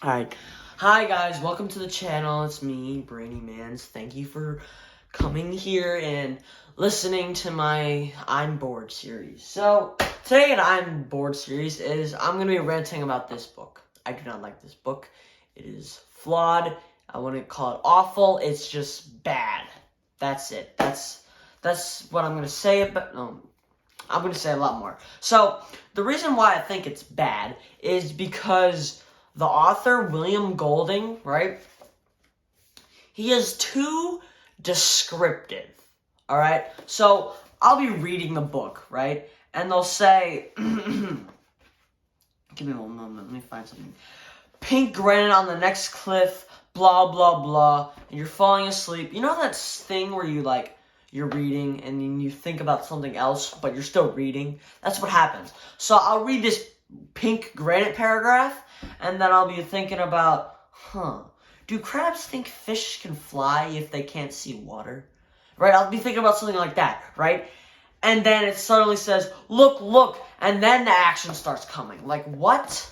Alright, hi guys, welcome to the channel. It's me, Brainy Mans. Thank you for coming here and listening to my I'm Bored series. So, today in I'm Bored series is I'm going to be ranting about this book. I do not like this book. It is flawed. I wouldn't call it awful. It's just bad. That's it. That's what I'm going to say about... I'm going to say a lot more. So, the reason why I think it's bad is because the author, William Golding, right? He is too descriptive, all right? So, I'll be reading the book, right? And they'll say, give me one moment, let me find something. Pink granite on the next cliff, blah, blah, blah, and you're falling asleep. You know that thing where you're reading and then you think about something else, but you're still reading? That's what happens. So I'll read this pink granite paragraph, and then I'll be thinking about, do crabs think fish can fly if they can't see water? Right? I'll be thinking about something like that, right? And then it suddenly says, look, look, and then the action starts coming. Like, what?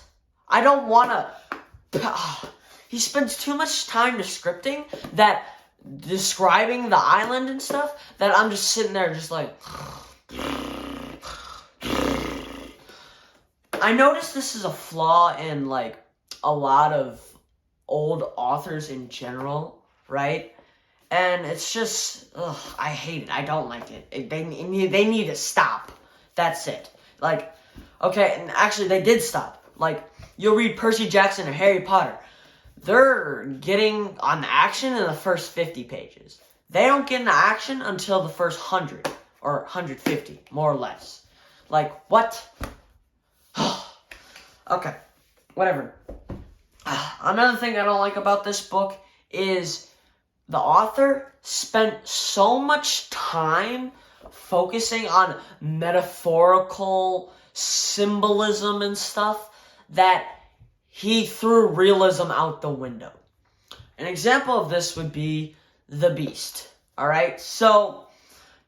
I don't want to... He spends too much time describing the island and stuff, that I'm just sitting there just like... I noticed this is a flaw in, like, a lot of old authors in general, right? And it's just, I hate it. I don't like it. They need to stop. That's it. Like, okay, and actually they did stop. Like, you'll read Percy Jackson or Harry Potter. They're getting on the action in the first 50 pages. They don't get into action until the first 100 or 150, more or less. Like, what? Okay, whatever. Another thing I don't like about this book is the author spent so much time focusing on metaphorical symbolism and stuff that he threw realism out the window. An example of this would be The Beast. Alright? So,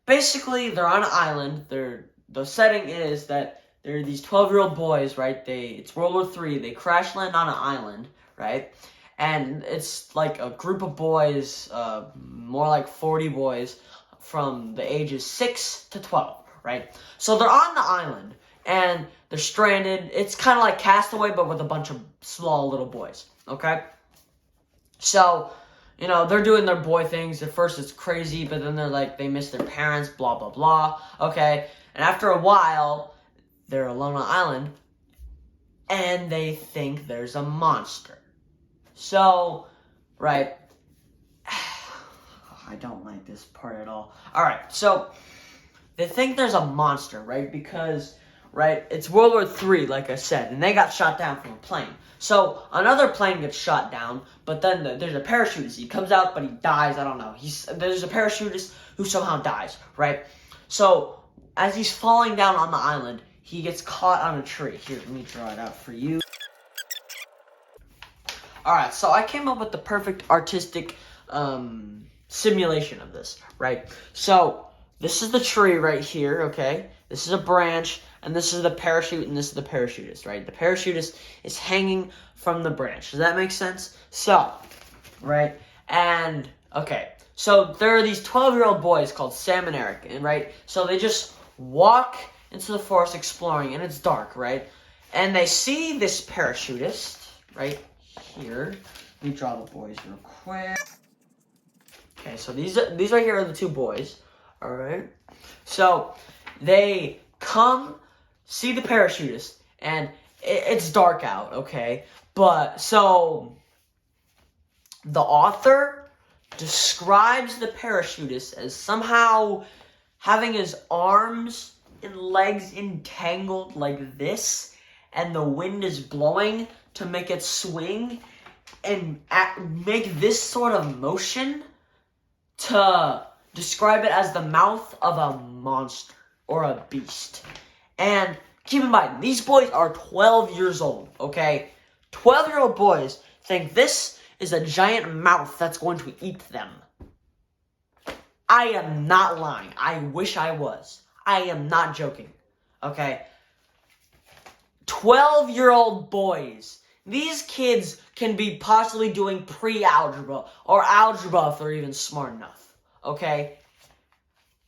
basically, they're on an island. The setting is that there are these 12-year-old boys, right? It's World War III. They crash land on an island, right? And it's like a group of boys, more like 40 boys, from the ages 6 to 12, right? So they're on the island, and they're stranded. It's kind of like Castaway, but with a bunch of small little boys, okay? So, they're doing their boy things. At first it's crazy, but then they're like, they miss their parents, blah, blah, blah, okay? And after a while, they're alone on the island, and they think there's a monster. So, right, I don't like this part at all. Alright, so, they think there's a monster, right, because, right, it's World War III, like I said, and they got shot down from a plane. So, another plane gets shot down, but then there's a parachutist. He comes out, but he dies, I don't know. There's a parachutist who somehow dies, right? So, as he's falling down on the island, he gets caught on a tree. Here, let me draw it out for you. Alright, so I came up with the perfect artistic simulation of this, right? So, this is the tree right here, okay? This is a branch, and this is the parachute, and this is the parachutist, right? The parachutist is hanging from the branch. Does that make sense? So, right? And, okay. So, there are these 12-year-old boys called Sam and Eric, and right? So, they just walk into the forest exploring, and it's dark, right? And they see this parachutist, right here. Let me draw the boys real quick. Okay, so these right here are the two boys, all right? So they come, see the parachutist, and it's dark out, okay? But, so, the author describes the parachutist as somehow having his arms and legs entangled like this, and the wind is blowing to make it swing and make this sort of motion to describe it as the mouth of a monster or a beast. And keep in mind, these boys are 12 years old, okay? 12-year-old boys think this is a giant mouth that's going to eat them. I am not lying. I wish I was. I am not joking, okay? 12-year-old boys These kids can be possibly doing pre-algebra or algebra if they're even smart enough, okay?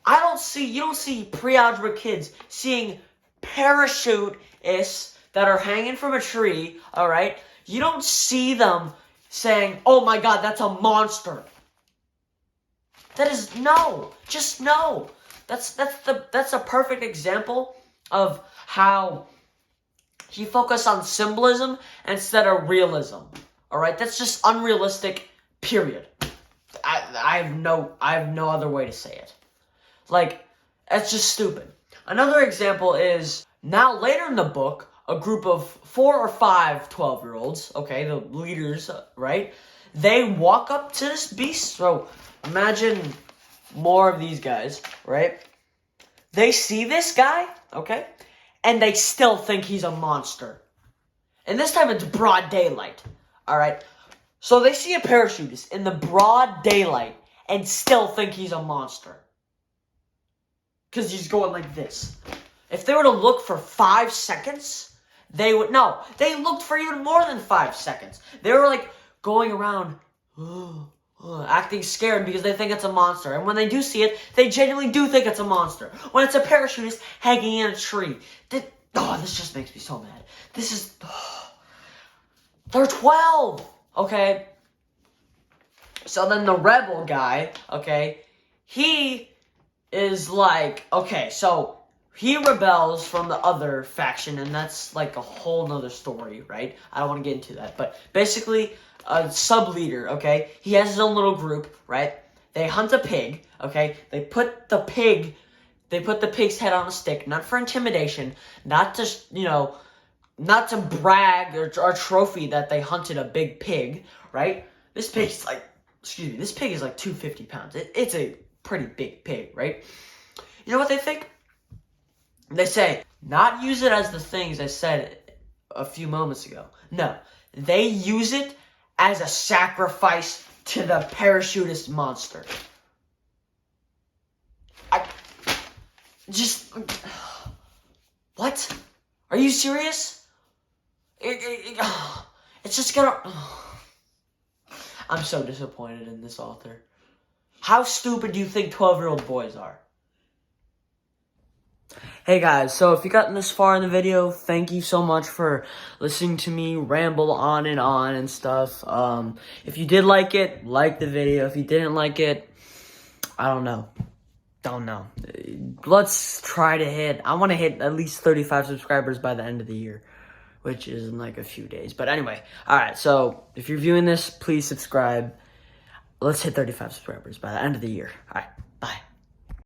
You don't see pre-algebra kids seeing parachutists that are hanging from a tree, all right? You don't see them saying, "Oh my God, that's a monster." That is no, just no. That's a perfect example of how he focused on symbolism instead of realism. All right, that's just unrealistic. Period. I have no other way to say it. Like, it's just stupid. Another example is now later in the book, a group of 4 or 5 12-year-olds, okay, the leaders, right? They walk up to this beast. So imagine more of these guys, right? They see this guy, okay, and they still think he's a monster. And this time it's broad daylight, all right? So they see a parachutist in the broad daylight and still think he's a monster. Because he's going like this. If they were to look for 5 seconds, they would... No, they looked for even more than 5 seconds. They were like going around... acting scared because they think it's a monster. And when they do see it, they genuinely do think it's a monster. When it's a parachutist hanging in a tree. This just makes me so mad. This is... they're 12! Okay? So then the rebel guy, okay, he is like... Okay, so he rebels from the other faction, and that's like a whole nother story, right? I don't want to get into that. But basically... a sub-leader, okay? He has his own little group, right? They hunt a pig, okay? They put the pig's head on a stick, not for intimidation, not to, not to brag or trophy that they hunted a big pig, right? This pig is like 250 pounds. It's a pretty big pig, right? You know what they think? They say, not use it as the things I said a few moments ago. No, they use it as a sacrifice to the parachutist monster. What? Are you serious? It's just gonna... I'm so disappointed in this author. How stupid do you think 12-year-old boys are? Hey guys, so if you've gotten this far in the video, thank you so much for listening to me ramble on and stuff. If you did like it, like the video. If you didn't like it, I don't know. Let's try to I want to hit at least 35 subscribers by the end of the year, which is in like a few days. But anyway, alright, so if you're viewing this, please subscribe. Let's hit 35 subscribers by the end of the year. Alright, bye.